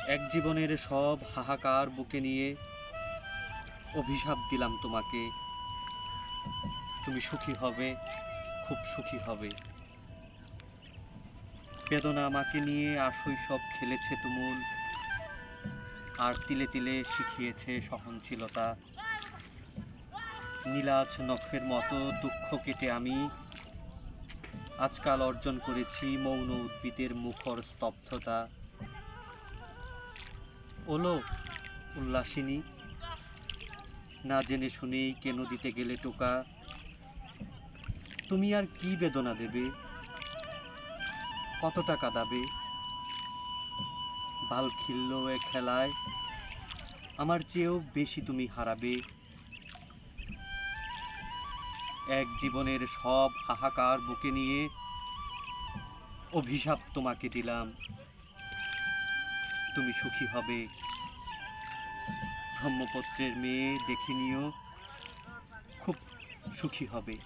এক জীবনের সব হাহাকার বুকে নিয়ে অভিশাপ দিলাম তোমাকে। তুমি সুখী হবে, খুব সুখী হবে। বেদনা আমাকে নিয়ে আশৈশব খেলেছে তুমুল, আর তিলে তিলে শিখিয়েছে সহনশীলতা। নীলাজ নখের মতো দুঃখ কেটে আমি আজকাল অর্জন করেছি মৌন উদ্ভিদের মুখর স্তব্ধতা। ওলো উল্লাসিনী, না জেনে শুনেই কেন দিতে গেলে টোকা। তুমি আর কি বেদনা দেবে, কত টাকা দাবে? বাল খিল্ল এ খেলায় আমার চেয়েও বেশি তুমি হারাবে। এক জীবনের সব হাহাকার বুকে নিয়ে অভিশাপ তোমাকে দিলাম। তুমি সুখী হবে, ব্রহ্মপুত্রের মেয়ে দেখে নিও, খুব সুখী হবে।